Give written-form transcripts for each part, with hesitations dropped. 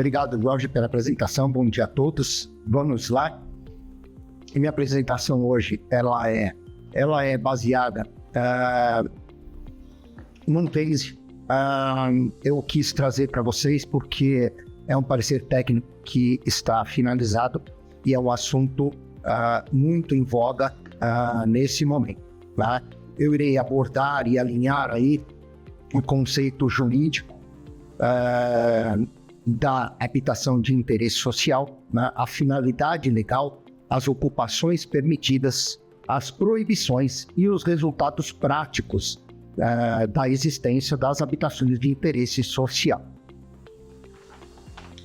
Obrigado, Jorge, pela apresentação. Bom dia a todos. Vamos lá. E minha apresentação hoje, ela é baseada num case. Eu quis trazer para vocês porque é um parecer técnico que está finalizado e é um assunto muito em voga nesse momento. Tá? Eu irei abordar e alinhar aí o conceito jurídico da habitação de interesse social, né? A finalidade legal, as ocupações permitidas, as proibições e os resultados práticos da existência das habitações de interesse social.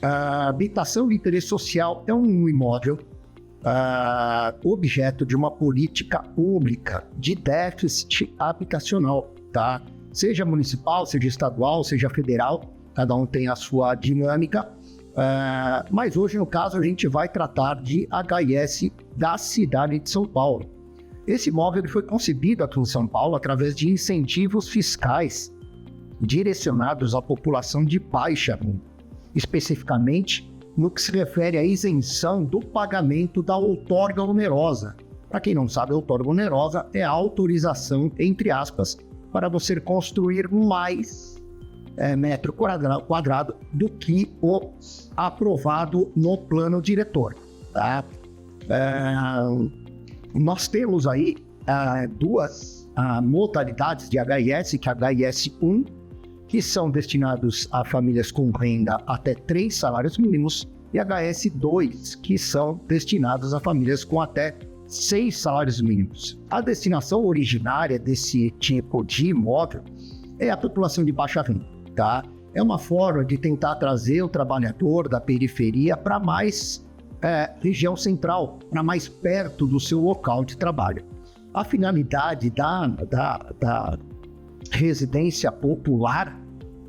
A habitação de interesse social é um imóvel objeto de uma política pública de déficit habitacional, tá? Seja municipal, seja estadual, seja federal, cada um tem a sua dinâmica, mas hoje, no caso, a gente vai tratar de HIS da cidade de São Paulo. Esse imóvel ele foi concebido aqui em São Paulo através de incentivos fiscais direcionados à população de baixa renda, especificamente no que se refere à isenção do pagamento da outorga onerosa. Para quem não sabe, a outorga onerosa é a autorização, entre aspas, para você construir mais metro quadrado do que o aprovado no plano diretor. Tá? Nós temos aí duas modalidades de HIS, que é a HIS 1, que são destinados a famílias com renda até 3 salários mínimos, e HIS 2, que são destinados a famílias com até 6 salários mínimos. A destinação originária desse tipo de imóvel é a população de baixa renda. Tá? É uma forma de tentar trazer o trabalhador da periferia para mais região central, para mais perto do seu local de trabalho. A finalidade da residência popular,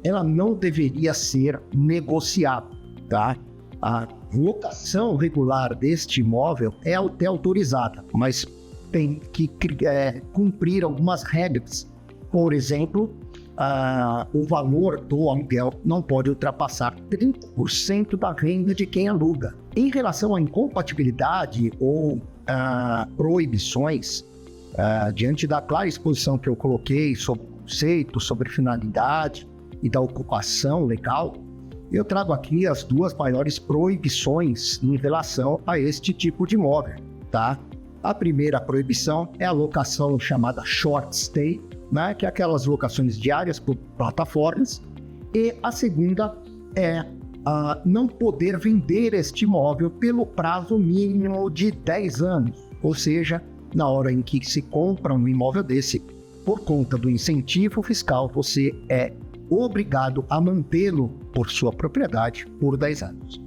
ela não deveria ser negociável. Tá? A locação regular deste imóvel é até autorizada, mas tem que cumprir algumas regras. Por exemplo, o valor do aluguel não pode ultrapassar 30% da renda de quem aluga. Em relação à incompatibilidade ou proibições, diante da clara exposição que eu coloquei sobre o conceito, sobre finalidade e da ocupação legal, eu trago aqui as duas maiores proibições em relação a este tipo de imóvel. Tá? A primeira proibição é a locação chamada short stay, né, que é aquelas locações diárias por plataformas, e a segunda é não poder vender este imóvel pelo prazo mínimo de 10 anos, ou seja, na hora em que se compra um imóvel desse, por conta do incentivo fiscal, você é obrigado a mantê-lo por sua propriedade por 10 anos.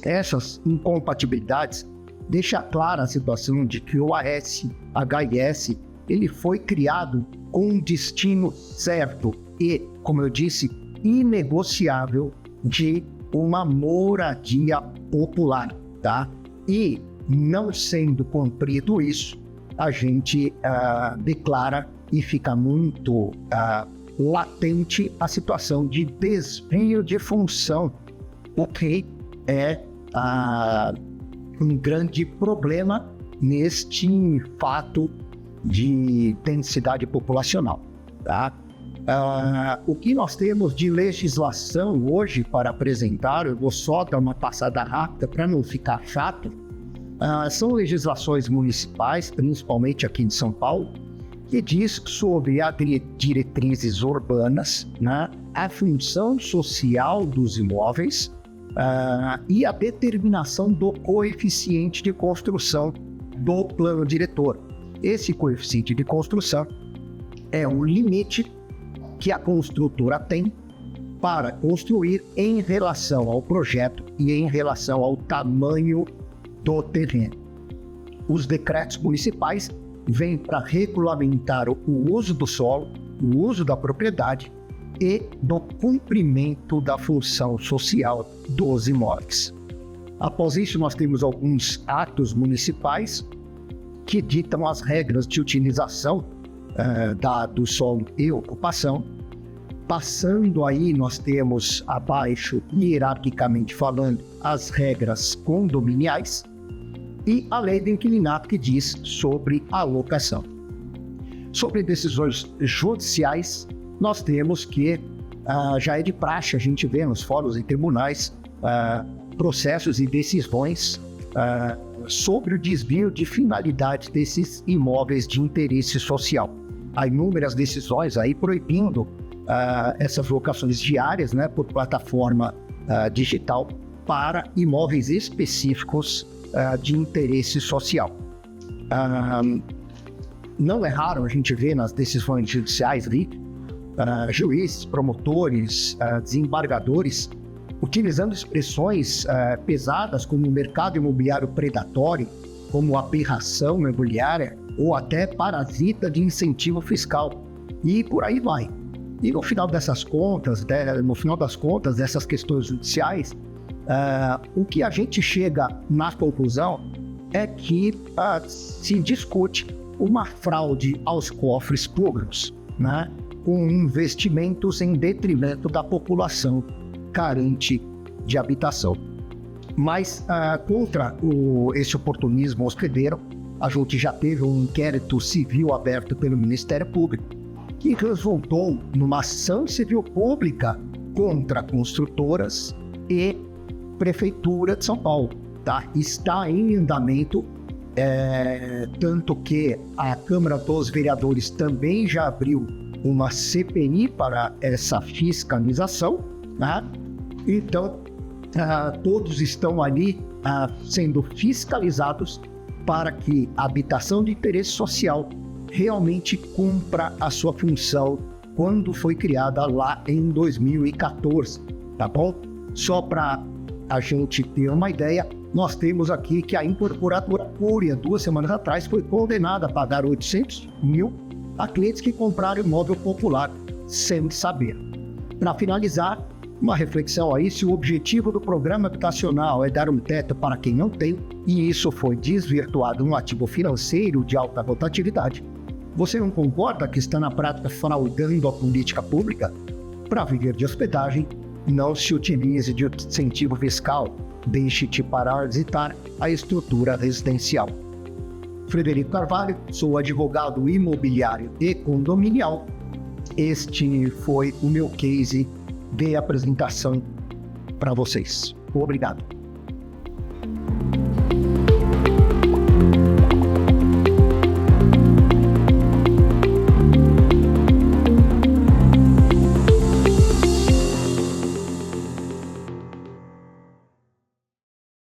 Essas incompatibilidades deixam clara a situação de que o HIS ele foi criado com um destino certo e, como eu disse, inegociável de uma moradia popular, tá? E, não sendo cumprido isso, a gente declara e fica muito latente a situação de desvio de função, o que é um grande problema neste fato de densidade populacional. Tá? O que nós temos de legislação hoje para apresentar, eu vou só dar uma passada rápida para não ficar chato, são legislações municipais, principalmente aqui em São Paulo, que diz sobre as diretrizes urbanas, né, a função social dos imóveis e a determinação do coeficiente de construção do plano diretor. Esse coeficiente de construção é o limite que a construtora tem para construir em relação ao projeto e em relação ao tamanho do terreno. Os decretos municipais vêm para regulamentar o uso do solo, o uso da propriedade e do cumprimento da função social dos imóveis. Após isso, nós temos alguns atos municipais que ditam as regras de utilização do solo e ocupação. Passando aí, nós temos abaixo, hierarquicamente falando, as regras condominiais e a lei do inquilinato que diz sobre a locação. Sobre decisões judiciais, nós temos que já é de praxe, a gente vê nos fóruns e tribunais processos e decisões sobre o desvio de finalidade desses imóveis de interesse social. Há inúmeras decisões aí proibindo essas locações diárias, né, por plataforma digital para imóveis específicos de interesse social. Não é raro a gente ver nas decisões judiciais ali juízes, promotores, desembargadores utilizando expressões pesadas como mercado imobiliário predatório, como aberração imobiliária ou até parasita de incentivo fiscal. E por aí vai. E no final das contas, dessas questões judiciais, o que a gente chega na conclusão é que se discute uma fraude aos cofres públicos, né, com investimentos em detrimento da população carente de habitação. Mas contra esse oportunismo hospedeiro, a gente já teve um inquérito civil aberto pelo Ministério Público, que resultou numa ação civil pública contra construtoras e Prefeitura de São Paulo. Tá? Está em andamento, tanto que a Câmara dos Vereadores também já abriu uma CPI para essa fiscalização, né? Então, todos estão ali sendo fiscalizados para que a habitação de interesse social realmente cumpra a sua função quando foi criada lá em 2014, tá bom? Só para a gente ter uma ideia, nós temos aqui que a incorporadora Curia, 2 semanas atrás, foi condenada a pagar 800 mil a clientes que compraram imóvel popular sem saber. Para finalizar, uma reflexão aí, se o objetivo do programa habitacional é dar um teto para quem não tem, e isso foi desvirtuado num ativo financeiro de alta rotatividade, você não concorda que está na prática fraudando a política pública? Para viver de hospedagem, não se utilize de incentivo fiscal, deixe de parasitar a estrutura residencial. Frederico Carvalho, sou advogado imobiliário e condominial. Este foi o meu case de apresentação para vocês. Obrigado.